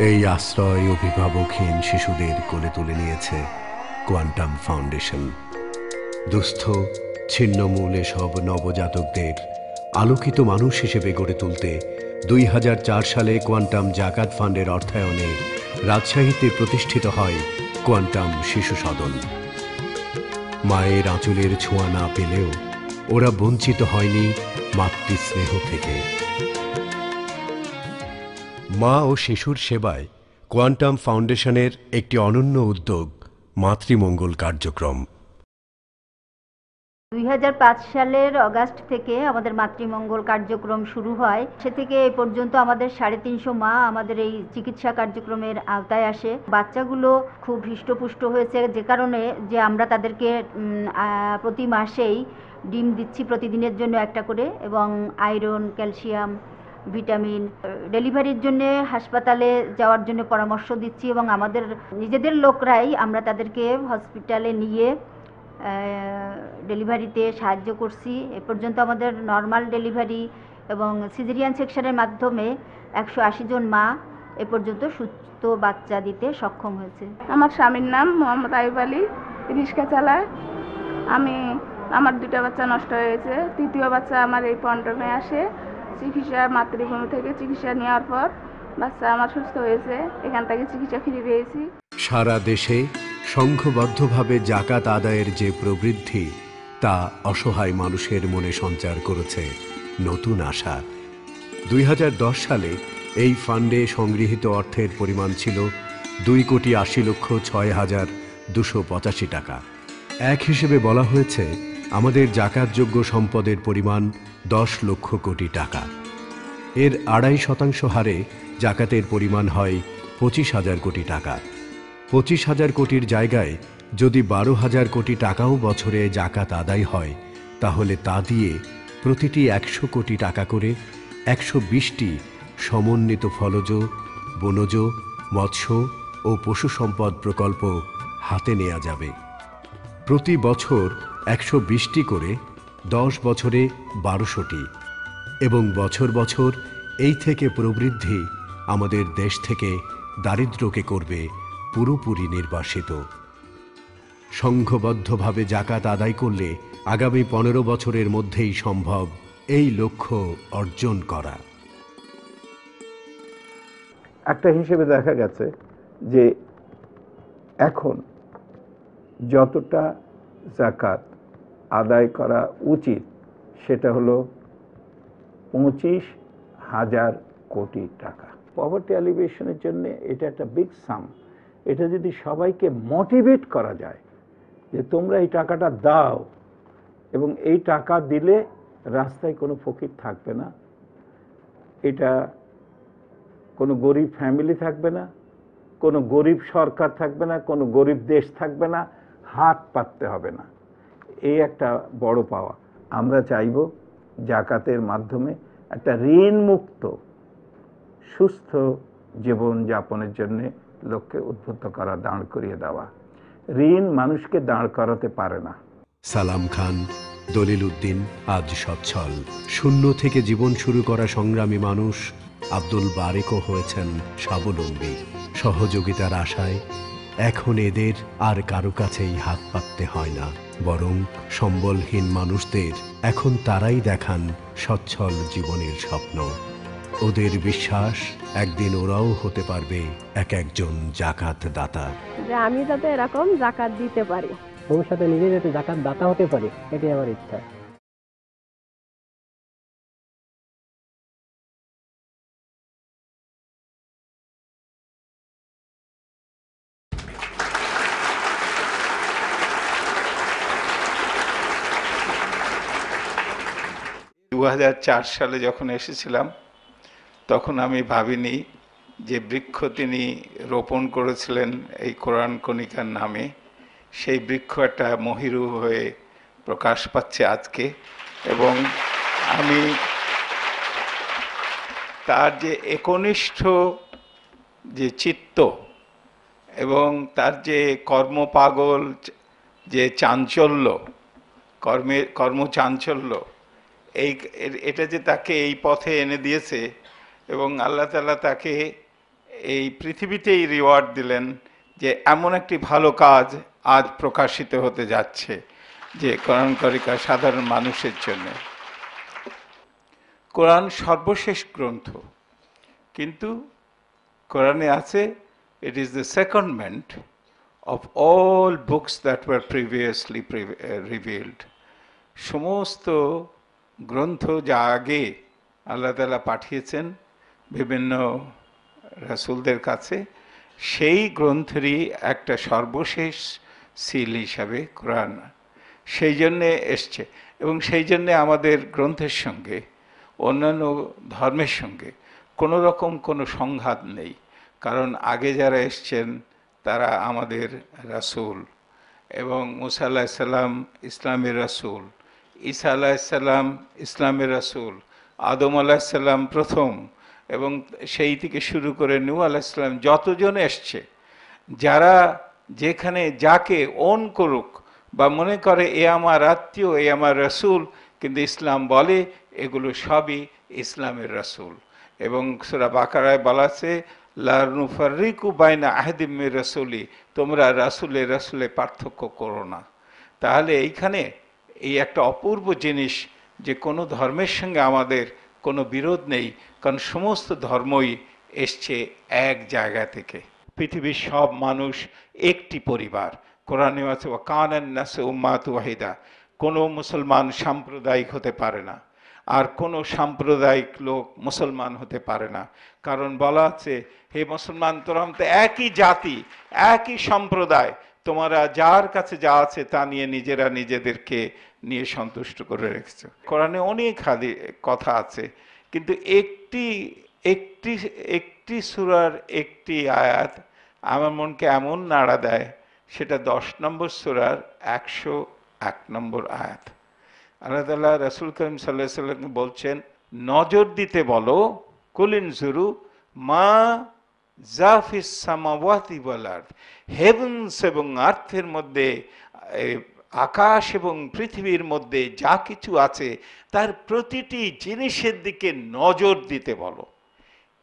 এই আশ্রয় অভিভাবকহীন শিশুদের কোলে তুলে নিয়েছে কোয়ান্টাম ফাউন্ডেশন। দুস্থ ছিন্নমূল এসব নবজাতকদের আলোকিত মানুষ হিসেবে গড়ে তুলতে 2004 সালে কোয়ান্টাম জাকাত ফান্ডের অর্থায়নে রাজশাহীতে প্রতিষ্ঠিত হয় কোয়ান্টাম শিশু সদন। মায়ের আঁচলের ছোঁয়া না পেলেও ওরা বঞ্চিত হয়নি মাতৃস্নেহ থেকে। মা ও শিশুর সেবায় কোয়ান্টাম ফাউন্ডেশনের একটি অনন্য উদ্যোগ মাতৃমঙ্গল কার্যক্রম। 2005 সালের অগাস্ট থেকে আমাদের মাতৃমঙ্গল কার্যক্রম শুরু হয়। সে থেকে এ পর্যন্ত আমাদের 350 মা আমাদের এই চিকিৎসা কার্যক্রমের আওতায় আসে। বাচ্চাগুলো খুব হৃষ্টপুষ্ট হয়েছে, যে কারণে যে আমরা তাদেরকে প্রতি মাসেই ডিম দিচ্ছি প্রতিদিনের জন্য একটা করে, এবং আয়রন, ক্যালসিয়াম, ভিটামিন। ডেলিভারির জন্য হাসপাতালে যাওয়ার জন্য পরামর্শ দিচ্ছি, এবং আমাদের নিজেদের লোকরাই আমরা তাদেরকে হসপিটালে নিয়ে ডেলিভারিতে সাহায্য করছি। এ পর্যন্ত আমাদের নর্মাল ডেলিভারি এবং সিজারিয়ান সেকশনের মাধ্যমে 180 জন মা এ পর্যন্ত সুস্থ বাচ্চা দিতে সক্ষম হয়েছে। আমার স্বামীর নাম মোহাম্মদ আইব আলী, রিক্সা চালায়। আমার 2টা বাচ্চা নষ্ট হয়েছে। তৃতীয় বাচ্চা আমার এই পন্টনে আসে চিকিৎসা মাতৃভূমি থেকে চিকিৎসা নেওয়ার পর বাচ্চা আমার সুস্থ হয়েছে। এখান থেকে চিকিৎসা ফ্রি পেয়েছি। সারা দেশে সংঘবদ্ধভাবে জাকাত আদায়ের যে প্রবৃদ্ধি, তা অসহায় মানুষের মনে সঞ্চার করেছে নতুন আশা। 2010 সালে এই ফান্ডে সংগৃহীত অর্থের পরিমাণ ছিল 2,80,06,285 টাকা। এক হিসেবে বলা হয়েছে আমাদের জাকাতযোগ্য সম্পদের পরিমাণ 10 লক্ষ কোটি টাকা। এর 2.5% হারে জাকাতের পরিমাণ হয় 25,000 কোটি টাকা। 25,000 কোটির জায়গায় যদি 12,000 কোটি টাকাও বছরে জাকাত আদায় হয়, তাহলে তা দিয়ে প্রতিটি 100 কোটি টাকা করে 120টি সমন্বিত ফলজ, বনজ, মৎস্য ও পশু সম্পদ প্রকল্প হাতে নেওয়া যাবে। প্রতি বছর 120টি করে 10 বছরে 1200টি, এবং বছর বছর এই থেকে প্রবৃদ্ধি আমাদের দেশ থেকে দারিদ্র্যকে করবে পুরোপুরি নির্বাসিত। সংঘবদ্ধভাবে জাকাত আদায় করলে আগামী 15 বছরের মধ্যেই সম্ভব এই লক্ষ্য অর্জন করা। একটা হিসেবে দেখা গেছে যে এখন যতটা জাকাত আদায় করা উচিত সেটা হলো 25,000 কোটি টাকা। পভার্টি অ্যালিভিয়েশনের জন্য এটা একটা বিগ সাম। এটা যদি সবাইকে মোটিভেট করা যায় যে তোমরা এই টাকাটা দাও, এবং এই টাকা দিলে রাস্তায় কোনো ফকির থাকবে না, এটা কোনো গরিব ফ্যামিলি থাকবে না, কোনো গরিব সরকার থাকবে না, কোনো গরিব দেশ থাকবে না, হাত পাততে হবে না। এই একটা বড় পাওয়া। আমরা চাইব জাকাতের মাধ্যমে একটা ঋণমুক্ত সুস্থ জীবন যাপনের জন্য লোককে উদ্বুদ্ধ করা, দাঁড় করিয়ে দেওয়া। ঋণ মানুষকে দাঁড় করাতে পারে না। সালাম খান, দলিল উদ্দিন আজ সচ্ছল। শূন্য থেকে জীবন শুরু করা সংগ্রামী মানুষ আব্দুল বারেকও হয়েছেন স্বাবলম্বী। সহযোগিতার আশায় এখন এদের আর কারো কাছেই হাত পাততে হয় না, বরং সম্বলহীন মানুষদের এখন তারাই দেখান সচ্ছল জীবনের স্বপ্ন। ওদের বিশ্বাস একদিন ওরাও হতে পারবে একজন জাকাত দাতা। যে আমি যাতে এরকম জাকাত দিতে পারি, ভবিষ্যতে নিজে যাতে জাকাত দাতা হতে পারি, এটাই আমার ইচ্ছা। সালে যখন এসেছিলাম তখন আমি ভাবিনি যে বৃক্ষ তিনি রোপণ করেছিলেন এই কোরআন কণিকার নামে, সেই বৃক্ষ একটা মহিরু হয়ে প্রকাশ পাচ্ছে আজকে। এবং আমি তার যে একনিষ্ঠ যে চিত্ত এবং তার যে কর্মপাগল, যে চাঞ্চল্য, কর্মচাঞ্চল্য, এটা যে তাকে এই পথে এনে দিয়েছে, এবং আল্লাহ তাআলা তাকে এই পৃথিবীতেই রিওয়ার্ড দিলেন যে এমন একটি ভালো কাজ আজ প্রকাশিত হতে যাচ্ছে, যে কোরআন করিকা সাধারণ মানুষের জন্য। কোরআন সর্বশেষ গ্রন্থ, কিন্তু কোরআনে আছে it is the secondment of all books that were previously revealed. সমস্ত গ্রন্থ যা আগে আল্লাহ তাআলা পাঠিয়েছেন বিভিন্ন রাসূলদের কাছে, সেই গ্রন্থেরই একটা সর্বশেষ সিল হিসাবে কোরআন সেই জন্যে এসছে। এবং সেই জন্যে আমাদের গ্রন্থের সঙ্গে অন্যান্য ধর্মের সঙ্গে কোনো রকম কোনো সংঘাত নেই, কারণ আগে যারা এসছেন তারা আমাদের রাসূল, এবং মুসা আলাইহিস সালাম ইসলামের রাসূল, ঈসা আলাইহিস সালাম ইসলামের রাসূল, আদম আলাইহিস সালাম প্রথম, এবং সেই থেকে শুরু করে নূহ আলাইহিস সালাম যতজন এসছে, যারা যেখানে যাকে ওন করুক বা মনে করে এ আমার আত্মীয়, এ আমার রাসূল, কিন্তু ইসলাম বলে এগুলো সবই ইসলামের রাসূল। এবং সূরা বাকারায় বলা আছে লা নুফাররিকু বাইনা আহাদিম মির রাসূলি, তোমরা রাসূলে পার্থক্য করো না। তাহলে এইখানে এই একটা অপূর্ব জিনিস যে কোনো ধর্মের সঙ্গে আমাদের কোনো বিরোধ নেই, কারণ সমস্ত ধর্মই এসছে এক জায়গা থেকে। পৃথিবীর সব মানুষ একটি পরিবার। কোরআনে আছে ওয়া কানান নাসু উম্মাতুন ওয়াহিদা, কোনো মুসলমান সাম্প্রদায়িক হতে পারে না, আর কোনো সাম্প্রদায়িক লোক মুসলমান হতে পারে না। কারণ বলা আছে হে মুসলমান, তোরা তো একই জাতি, একই সম্প্রদায়, তোমরা যার কাছে যা আছে তা নিয়ে নিজেরা নিজেদেরকে নিয়ে সন্তুষ্ট করে রেখেছো। কোরআনে অনেক কথা আছে, কিন্তু একটি সূরার একটি আয়াত আমার মনকে এমন নাড়া দেয়, সেটা 10 নম্বর সূরার 101 নম্বর আয়াত। আল্লাহ তাআলা রাসূল করিম সাল্লাল্লাহু আলাইহি ওয়াসাল্লামকে বলছেন, নজর দিতে বলো, কুলিন জুরু মা জাফিস সামাওয়াতি ওয়াল আরদ, হেভেন্স এবং আর্থের মধ্যে, আকাশ এবং পৃথিবীর মধ্যে যা কিছু আছে তার প্রতিটি জিনিসের দিকে নজর দিতে বলো।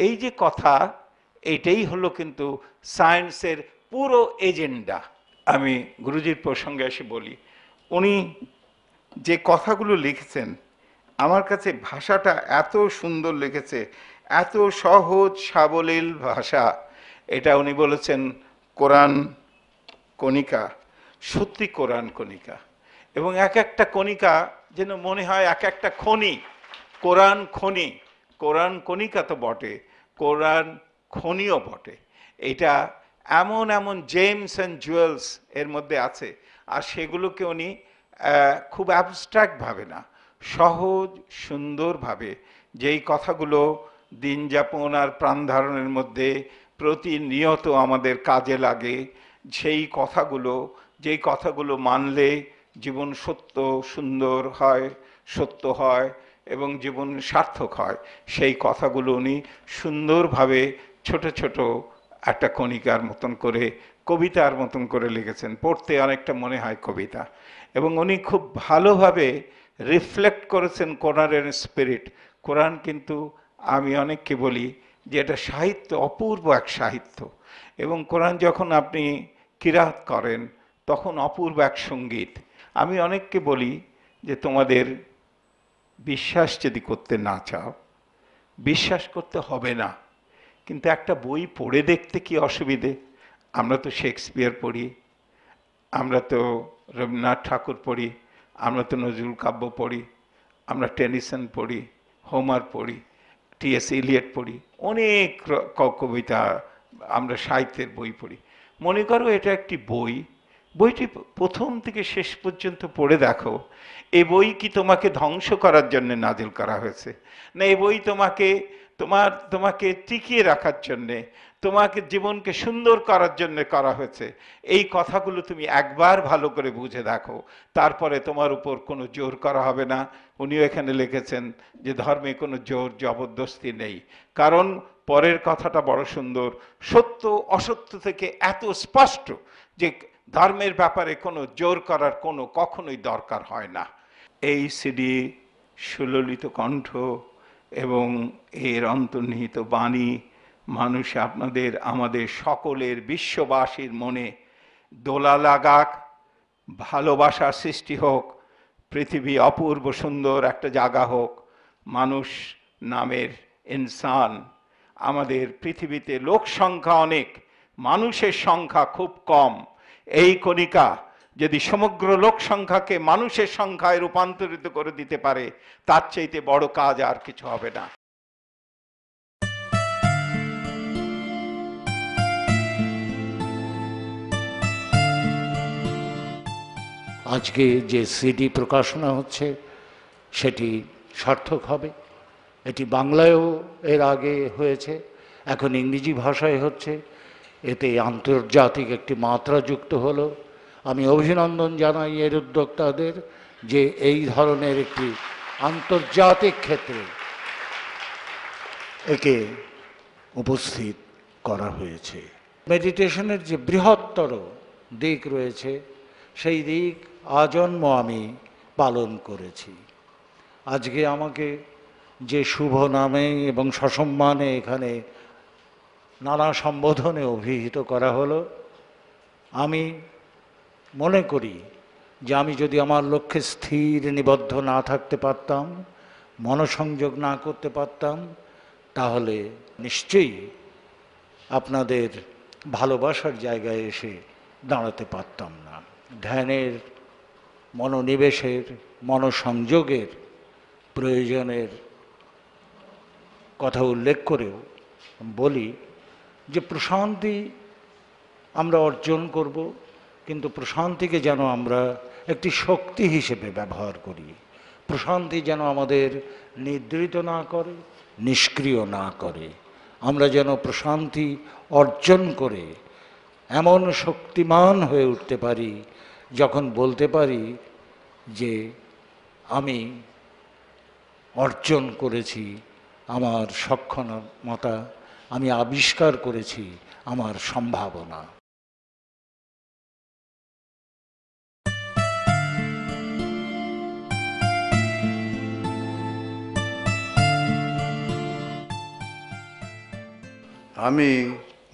এই যে কথা, এইটাই হলো কিন্তু সায়েন্সের পুরো এজেন্ডা। আমি গুরুজির প্রসঙ্গে এসে বলি, উনি যে কথাগুলো লিখেছেন, আমার কাছে ভাষাটা এত সুন্দর লিখেছে, এত সহজ সাবলীল ভাষা। এটা উনি বলেছেন কোরআন কণিকা, সত্যি কোরআন কণিকা, এবং এক একটা কণিকা যেন মনে হয় এক একটা খনি। কোরআন খনি, কোরআন কণিকা তো বটে, কোরআন খনিও বটে। এটা এমন এমন জেমস অ্যান্ড জুয়েলস এর মধ্যে আছে, আর সেগুলোকে উনি খুব অ্যাবস্ট্রাক্টভাবে না, সহজ সুন্দরভাবে, যেই কথাগুলো দিন যাপন আর প্রাণ ধারণের মধ্যে প্রতিনিয়ত আমাদের কাজে লাগে, সেই কথাগুলো, যেই কথাগুলো মানলে জীবন সত্য সুন্দর হয়, সত্য হয় এবং জীবন সার্থক হয়, সেই কথাগুলো উনি সুন্দরভাবে ছোট ছোট একটা কণিকার মতন করে, কবিতার মতন করে লিখেছেন। পড়তে অনেকটা মনে হয় কবিতা। এবং উনি খুব ভালোভাবে রিফ্লেক্ট করেছেন কোরআনের স্পিরিট। কোরআন কিন্তু আমি অনেককে বলি যে এটা সাহিত্য, অপূর্ব এক সাহিত্য। এবং কোরআন যখন আপনি কিরাত করেন তখন অপূর্ব এক সঙ্গীত। আমি অনেককে বলি যে তোমাদের বিশ্বাস যদি করতে না চাও, বিশ্বাস করতে হবে না, কিন্তু একটা বই পড়ে দেখতে কি অসুবিধে? আমরা তো শেক্সপিয়ার পড়ি, আমরা তো রবীন্দ্রনাথ ঠাকুর পড়ি, আমরা তো নজরুল কাব্য পড়ি, আমরা টেনিসন পড়ি, হোমার পড়ি, টি.এস. ইলিয়ট পড়ি, অনেক কবিতা, আমরা সাহিত্যের বই পড়ি। মনে করো এটা একটি বই, বইটি প্রথম থেকে শেষ পর্যন্ত পড়ে দেখো, এই বই কি তোমাকে ধ্বংস করার জন্য নাজিল করা হয়েছে, না এই বই তোমাকে টিকিয়ে রাখার জন্যে, তোমাকে জীবনকে সুন্দর করার জন্য করা হয়েছে? এই কথাগুলো তুমি একবার ভালো করে বুঝে দেখো, তারপরে তোমার উপর কোনো জোর করা হবে না। উনিও এখানে লিখেছেন যে ধর্মে কোনো জোর জবরদস্তি নেই, কারণ পরের কথাটা বড় সুন্দর, সত্য অসত্য থেকে এত স্পষ্ট যে ধর্মের ব্যাপারে কোনো জোর করার কোনো কখনোই দরকার হয় না। এই সিডি সুললিত কণ্ঠ এবং এর অন্তর্নিহিত বাণী মানুষ আপনাদের আমাদের সকলের বিশ্ববাসীর মনে দোলা লাগাক, ভালোবাসার সৃষ্টি হোক, পৃথিবী অপূর্ব সুন্দর একটা জায়গা হোক। মানুষ নামের ইনসান, আমাদের পৃথিবীতে লোক সংখ্যা অনেক, মানুষের সংখ্যা খুব কম। এই কণিকা যদি সমগ্র লোক সংখ্যাকে মানুষের সংখ্যায় রূপান্তরিত করে দিতে পারে, তার চাইতে বড় কাজ আর কিছু হবে না। আজকে যে সিডি প্রকাশনা হচ্ছে সেটি সার্থক হবে। এটি বাংলায়ও এর আগে হয়েছে, এখন ইংরেজি ভাষায় হচ্ছে, এতে আন্তর্জাতিক একটি মাত্রা যুক্ত হলো। আমি অভিনন্দন জানাই এর উদ্যোক্তাদের যে এই ধরনের একটি আন্তর্জাতিক ক্ষেত্রে একে উপস্থিত করা হয়েছে। মেডিটেশনের যে বৃহত্তর দিক রয়েছে সেই দিক আজন্ম আমি পালন করেছি। আজকে আমাকে যে শুভ নামে এবং সসম্মানে এখানে নানা সম্বোধনে অভিহিত করা হলো, আমি মনে করি যে আমি যদি আমার লক্ষ্যে স্থির নিবদ্ধ না থাকতে পারতাম, মনোসংযোগ না করতে পারতাম, তাহলে নিশ্চয়ই আপনাদের ভালোবাসার জায়গায় এসে দাঁড়াতে পারতাম না। ধ্যানের, মনোনিবেশের, মনোসংযোগের প্রয়োজনের কথা উল্লেখ করেও বলি যে প্রশান্তি আমরা অর্জন করব, কিন্তু প্রশান্তিকে যেন আমরা একটি শক্তি হিসেবে ব্যবহার করি। প্রশান্তি যেন আমাদের নিদ্রিত না করে, নিষ্ক্রিয় না করে। আমরা যেন প্রশান্তি অর্জন করে এমন শক্তিমান হয়ে উঠতে পারি যখন বলতে পারি যে আমি অর্জন করেছি আমার সক্ষমতা, আমি আবিষ্কার করেছি আমার সম্ভাবনা। আমি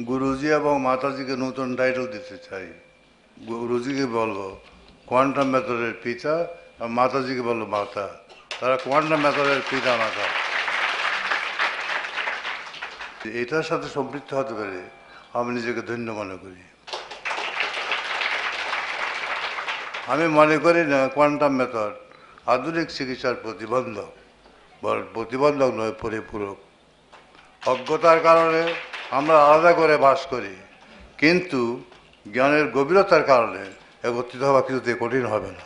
গুরুজি এবং মাতাজিকে নতুন টাইটেল দিতে চাই। গুরুজিকে বলবো কোয়ান্টাম মেথডের পিতা, আর মাতাজিকে বলবো মাতা। তারা কোয়ান্টাম মেথডের পিতা মাতা। এটার সাথে সম্পৃক্ত হতে পারে আমি নিজেকে ধন্য মনে করি। আমি মনে করি না কোয়ান্টাম মেথড আধুনিক চিকিৎসার প্রতিবন্ধক, বরং প্রতিবন্ধক নয়, পরিপূরক। অজ্ঞতার কারণে আমরা আলাদা করে বাস করি, কিন্তু জ্ঞানের গভীরতার কারণে একত্রিত হওয়া কিছুতে কঠিন হবে না।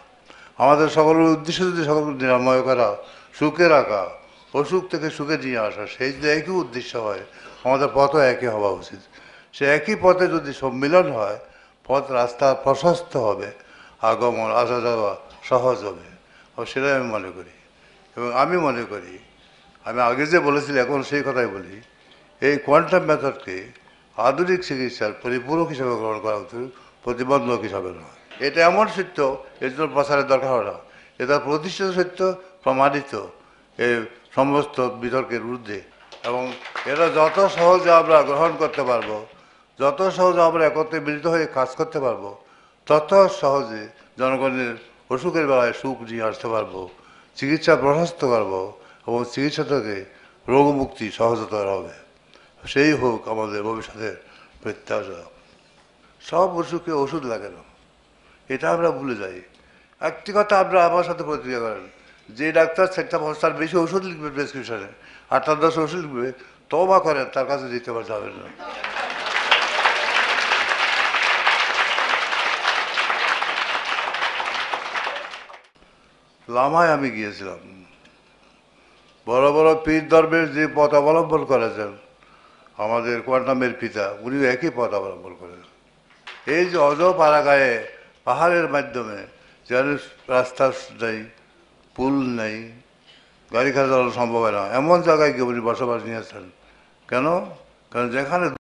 আমাদের সকলের উদ্দেশ্য যদি সকল নিরাময় করা, সুখে রাখা, অসুখ থেকে সুখে নিয়ে আসা, সেই যদি একই উদ্দেশ্য হয়, আমাদের পথও একই হওয়া উচিত। সে একই পথে যদি সম্মিলন হয়, পথ রাস্তা প্রশস্ত হবে, আগমন আসা যাওয়া সহজ হবে। সেটাই আমি মনে করি। এবং আমি মনে করি, আমি আগে যে বলেছিলাম এখন সেই কথাই বলি, এই কোয়ান্টাম মেথডকে আধুনিক চিকিৎসার পরিপূরক হিসাবে গ্রহণ করা উচিত, প্রতিবন্ধক হিসাবে নয়। এটা এমন সত্য, এর জন্য প্রচারের দরকার হয় না। এটা প্রতিষ্ঠিত সত্য, প্রমাণিত এই সমস্ত বিতর্কের ঊর্ধ্বে। এবং এটা যত সহজে আমরা গ্রহণ করতে পারবো, যত সহজে আমরা একত্রে মিলিত হয়ে কাজ করতে পারবো, তত সহজে জনগণের অসুখের বেলায় সুখ নিয়ে আসতে পারবো, চিকিৎসা প্রশস্ত করবো এবং চিকিৎসা থেকে রোগমুক্তি সহজতর হবে। সেই হোক আমাদের ভবিষ্যতের প্রত্যাশা। সব অসুখে ওষুধ লাগে না, এটা আমরা ভুলে যাই। একটি কথা আপনারা আমার সাথে প্রতিক্রিয়া করেন, যে ডাক্তার সেটা তার বেশি ওষুধ লিখবে প্রেসক্রিপশনে, 8-10 ওষুধ লিখবে, তওবা করেন, তার কাছে দিতে যাবেন না। লামায় আমি গিয়েছিলাম, বড় বড় পীর দরবেশ যে পথ অবলম্বন করেছেন, আমাদের কোয়ান্টামের পিতা উনি একই পথ অবলম্বন করেন। এই যে অজপাড়া গায়ে পাহাড়ের মাধ্যমে যেন রাস্তা নেই, পুল নেই, গাড়ি খাওয়া চালানো সম্ভব হয় না, এমন জায়গায় গিয়ে উনি বসবাস নিয়েছেন। কেন? কারণ যেখানে